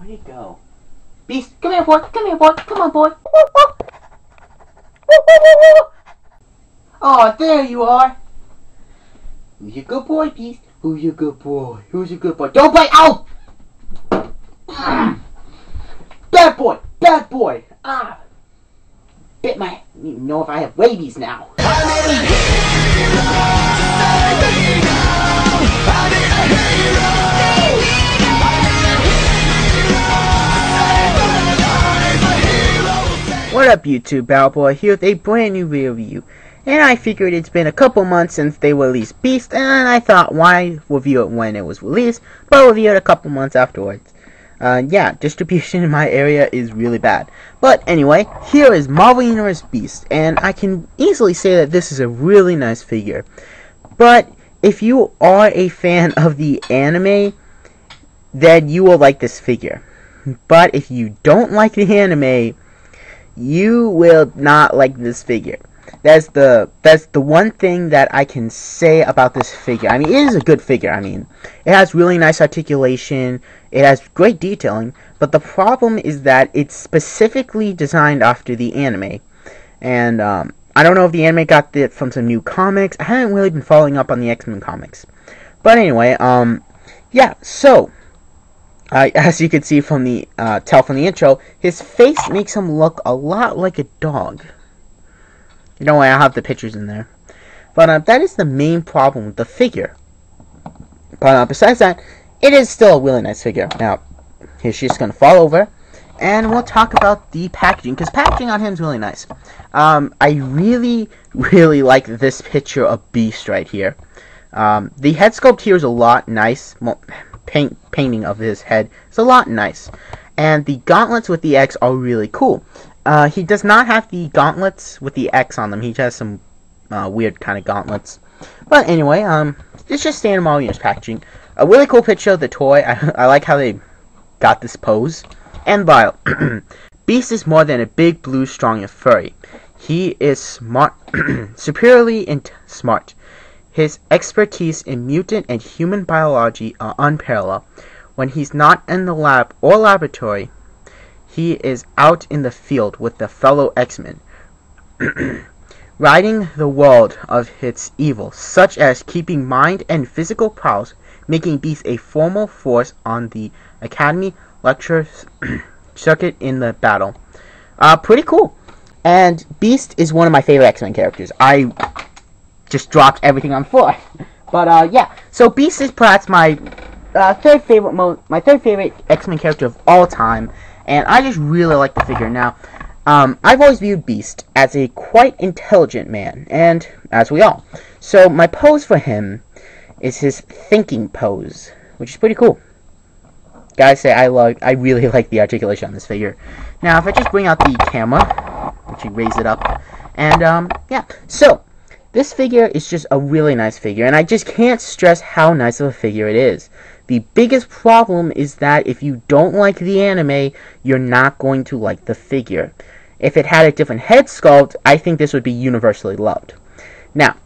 Where'd he go? Beast, come here, boy. Come here, boy. Come on, boy. Oh, there you are. Who's your good boy, Beast? Who's your good boy? Who's your good boy? Don't bite! Ow! Bad boy! Bad boy! Ah! Bit my... I don't even know if I have rabies now. What up, YouTube? Battleboy here with a brand new review. And I figured it's been a couple months since they released Beast, and I thought, why review it when it was released, but review it a couple months afterwards. Yeah, distribution in my area is really bad. But anyway, here is Marvel Universe Beast, and I can easily say that this is a really nice figure. But if you are a fan of the anime, then you will like this figure. But if you don't like the anime, you will not like this figure. That's the one thing that I can say about this figure. I mean, it is a good figure. I mean, it has really nice articulation. It has great detailing. But the problem is that it's specifically designed after the anime. And I don't know if the anime got it from some new comics. I haven't really been following up on the X-Men comics. But anyway, yeah. So, as you can see from the tell from the intro, his face makes him look a lot like a dog. You know, I have the pictures in there. But that is the main problem with the figure. But besides that, it is still a really nice figure. Now, here's just going to fall over. And we'll talk about the packaging, because packaging on him is really nice. I really, really like this picture of Beast right here. The head sculpt here is a lot nice. Well, painting of his head is a lot nice. And the gauntlets with the X are really cool. He does not have the gauntlets with the X on them. He has some weird kind of gauntlets. But anyway, it's just standard Marvel Universe packaging. A really cool picture of the toy. I like how they got this pose. And bio. Beast is more than a big, blue, strong, and furry. He is smart, superiorly smart. His expertise in mutant and human biology are unparalleled. When he's not in the lab or laboratory, he is out in the field with the fellow X-Men, ridding the world of its evil, such as keeping mind and physical prowess, making Beast a formal force on the Academy lecture circuit in the battle. Pretty cool. And Beast is one of my favorite X-Men characters. I just dropped everything on the floor. But yeah, so Beast is perhaps my third favorite X-Men character of all time. And I just really like the figure. Now, I've always viewed Beast as a quite intelligent man, and as we all. So my pose for him is his thinking pose, which is pretty cool. Guys say I really like the articulation on this figure. Now, if I just bring out the camera, which you raise it up, and yeah. So this figure is just a really nice figure, and I just can't stress how nice of a figure it is. The biggest problem is that if you don't like the anime, you're not going to like the figure. If it had a different head sculpt, I think this would be universally loved. Now,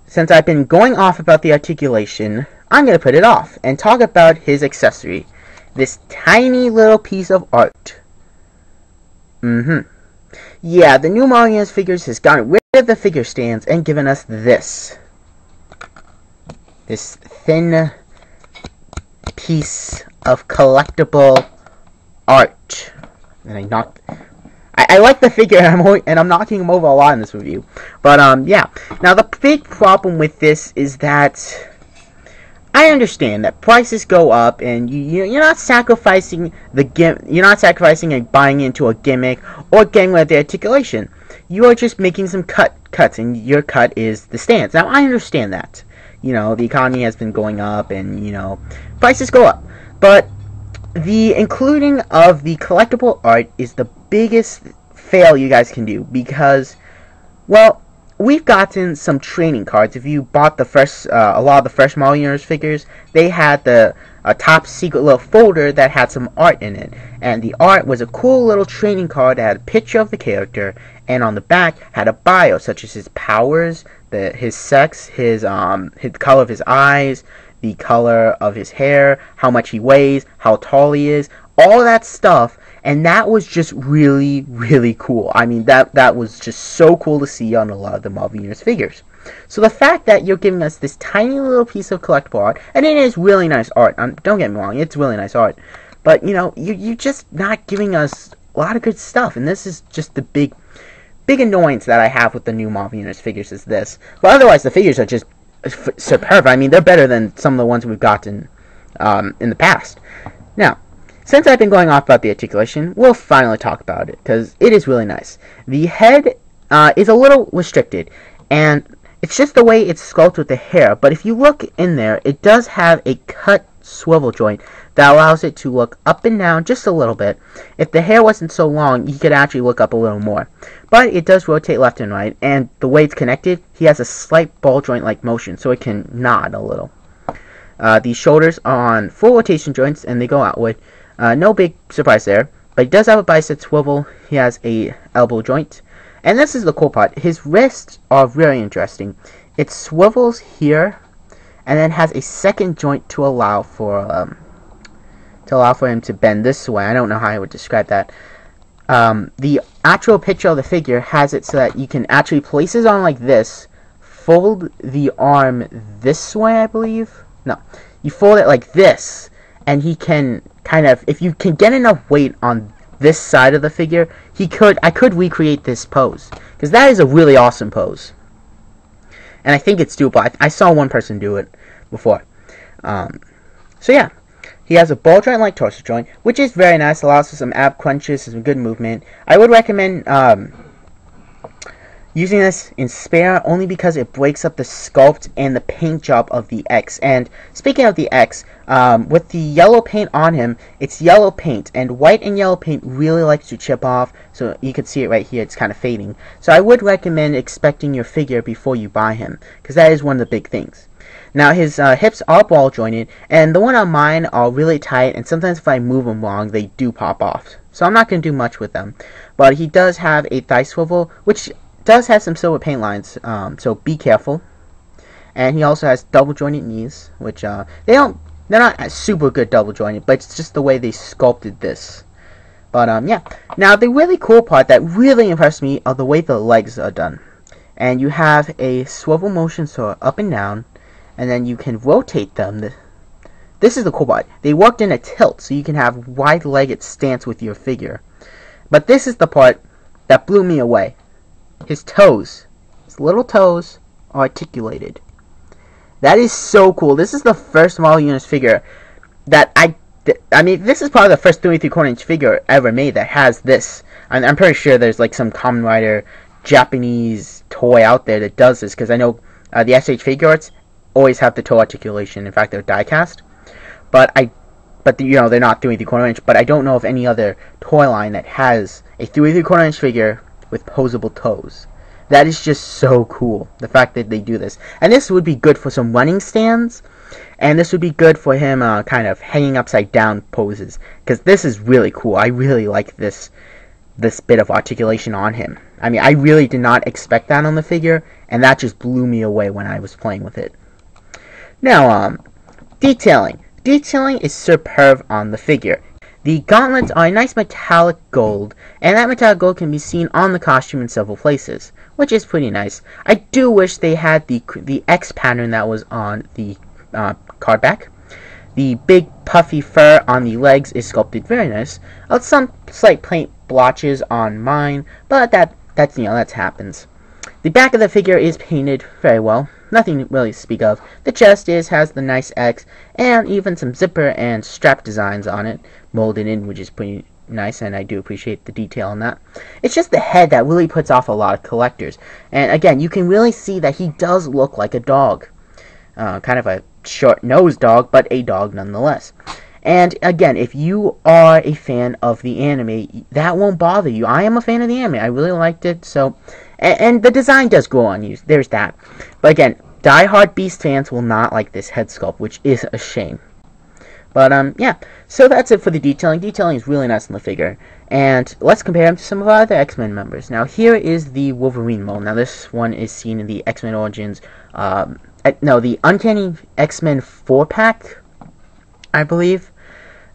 since I've been going off about the articulation, I'm going to put it off and talk about his accessory. This tiny little piece of art. Yeah, the new Marvel Universe figures has gotten rid of the figure stands and given us this. This thin piece of collectible art. And I like the figure, and I'm knocking him over a lot in this review. But yeah. Now the big problem with this is that I understand that prices go up, and you're not sacrificing and buying into a gimmick or getting rid of the articulation. You are just making some cuts, and your cut is the stance. Now I understand that. You know, the economy has been going up, and, you know, prices go up. But the including of the collectible art is the biggest fail you guys can do, because, well, we've gotten some trading cards. If you bought the fresh, a lot of the fresh Marvel Universe figures, they had the top secret little folder that had some art in it. And the art was a cool little trading card that had a picture of the character, and on the back had a bio, such as his powers, his sex, his color of his eyes, the color of his hair, how much he weighs, how tall he is, all that stuff. And that was just really, really cool. I mean, that was just so cool to see on a lot of the Marvel Universe figures. So the fact that you're giving us this tiny little piece of collectible art, and it is really nice art, don't get me wrong, it's really nice art, but, you know, you're just not giving us a lot of good stuff, and this is just the big annoyance that I have with the new Marvel Universe figures is this. But otherwise, the figures are just superb. I mean, they're better than some of the ones we've gotten in the past. Now, since I've been going off about the articulation, we'll finally talk about it, because it is really nice. The head is a little restricted, and it's just the way it's sculpted with the hair, but if you look in there, it does have a cut swivel joint that allows it to look up and down just a little bit. If the hair wasn't so long, you could actually look up a little more. But it does rotate left and right, and the way it's connected, he has a slight ball joint-like motion, so it can nod a little. The shoulders are on full rotation joints, and they go outward. No big surprise there, but he does have a bicep swivel. He has a elbow joint. And this is the cool part. His wrists are very interesting. It swivels here, and then has a second joint to allow for him to bend this way. I don't know how I would describe that. The actual picture of the figure has it so that you can actually place his arm like this, fold the arm this way, I believe. No, you fold it like this, and he can kind of, if you can get enough weight on this side of the figure, I could recreate this pose, because that is a really awesome pose, and I think it's doable. I saw one person do it before. So yeah, he has a ball joint like torso joint, which is very nice. Allows for some ab crunches, some good movement. I would recommend using this in spare only because it breaks up the sculpt and the paint job of the X. And speaking of the X, with the yellow paint on him, it's yellow paint, and white and yellow paint really likes to chip off, so you can see it right here, it's kind of fading. So I would recommend inspecting your figure before you buy him, because that is one of the big things. Now his hips are ball jointed, and the one on mine are really tight, and sometimes if I move them wrong, they do pop off. So I'm not going to do much with them. But he does have a thigh swivel, which does have some silver paint lines, so be careful. And he also has double jointed knees, which they're not super good double jointed, but it's just the way they sculpted this. But yeah. Now the really cool part that really impressed me are the way the legs are done. And you have a swivel motion, so up and down, and then you can rotate them. This is the cool part. They worked in a tilt, so you can have wide-legged stance with your figure. But this is the part that blew me away. His toes, his little toes, are articulated. That is so cool. This is the first Marvel Universe figure that I mean, this is probably the first 3 3/4 inch figure ever made that has this. I'm pretty sure there's like some Kamen Rider Japanese toy out there that does this, because I know the SH Figuarts always have the toe articulation. In fact, they're die cast. But you know, they're not 3 3/4 inch. But I don't know of any other toy line that has a 3 3/4 inch figure with posable toes. That is just so cool, the fact that they do this. And this would be good for some running stands, and this would be good for him kind of hanging upside down poses, because this is really cool. I really like this bit of articulation on him. I mean, I really did not expect that on the figure, and that just blew me away when I was playing with it. Now, detailing. Detailing is superb on the figure. The gauntlets are a nice metallic gold, and that metallic gold can be seen on the costume in several places, which is pretty nice. I do wish they had the X pattern that was on the card back. The big puffy fur on the legs is sculpted very nice. Some slight paint blotches on mine, but that happens. The back of the figure is painted very well. Nothing really to speak of. The chest has the nice X, and even some zipper and strap designs on it, molded in, which is pretty nice, and I do appreciate the detail on that. It's just the head that really puts off a lot of collectors. And again, you can really see that he does look like a dog. Kind of a short-nosed dog, but a dog nonetheless. And again, if you are a fan of the anime, that won't bother you. I am a fan of the anime. I really liked it, so... And the design does grow on you. There's that. But again, die-hard Beast fans will not like this head sculpt, which is a shame. But, yeah. So that's it for the detailing. Detailing is really nice on the figure. And let's compare him to some of our other X-Men members. Now, here is the Wolverine mold. Now, this one is seen in the X-Men Origins the Uncanny X-Men 4-pack, I believe,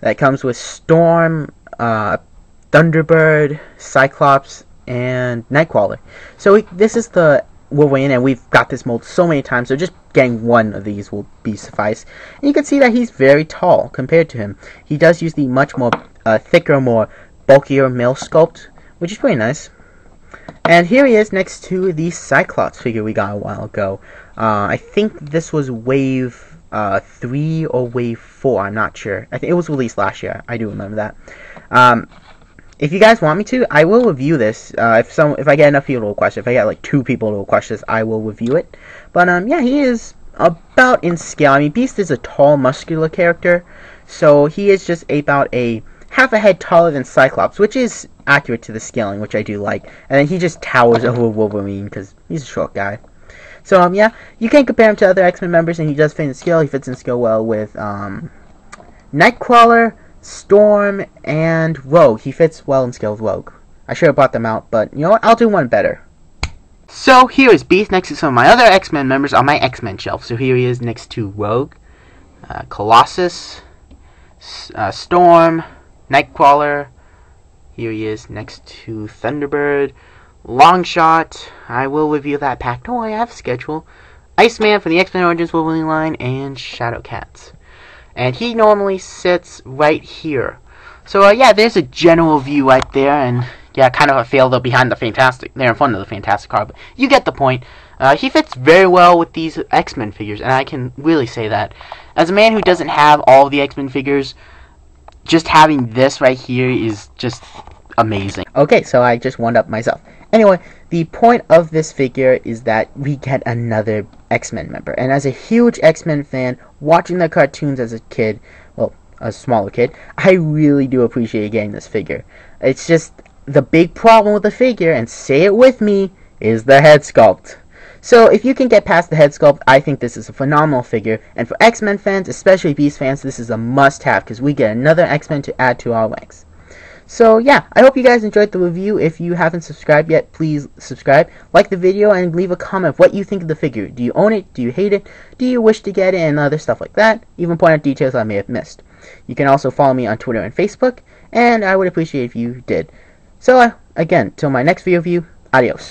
that comes with Storm, Thunderbird, Cyclops, and Nightcrawler. So this is the Wolverine, and we've got this mold so many times, so just getting one of these will be suffice. And you can see that he's very tall compared to him. He does use the much more thicker, more bulkier male sculpt, which is pretty nice. And here he is next to the Cyclops figure we got a while ago. I think this was Wave 3 or Wave 4, I'm not sure. I think it was released last year, I do remember that. If you guys want me to, I will review this. If I get enough people to request it, if I get like 2 people to request this, I will review it. But yeah, he is about in scale. I mean, Beast is a tall, muscular character, so he is just about a half a head taller than Cyclops, which is accurate to the scaling, which I do like. And then he just towers over Wolverine because he's a short guy. So yeah, you can compare him to other X-Men members, and he does fit in scale. He fits in scale well with Nightcrawler, Storm, and Rogue. He fits well in scale with Rogue. I should have brought them out, but you know what? I'll do one better. So here is Beast next to some of my other X-Men members on my X-Men shelf. So here he is next to Rogue, Colossus, Storm, Nightcrawler. Here he is next to Thunderbird, Longshot. I will review that pack. Don't worry, I have a schedule. Iceman from the X-Men Origins Wolverine line, and Shadowcats. And he normally sits right here. So yeah, there's a general view right there, and yeah, kind of a fail though behind the Fantastic. They're in front of the Fantastic car, but you get the point. He fits very well with these X-Men figures, and I can really say that. As a man who doesn't have all of the X-Men figures, just having this right here is just amazing. Okay, so I just wound up myself. Anyway, the point of this figure is that we get another X-Men member. And as a huge X-Men fan, watching the cartoons as a kid, well, a smaller kid, I really do appreciate getting this figure. It's just the big problem with the figure, and say it with me, is the head sculpt. So if you can get past the head sculpt, I think this is a phenomenal figure. And for X-Men fans, especially Beast fans, this is a must-have because we get another X-Men to add to our ranks. So yeah, I hope you guys enjoyed the review. If you haven't subscribed yet, please subscribe, like the video, and leave a comment of what you think of the figure. Do you own it? Do you hate it? Do you wish to get it? And other stuff like that. Even point out details I may have missed. You can also follow me on Twitter and Facebook, and I would appreciate if you did. So again, till my next video review, adios.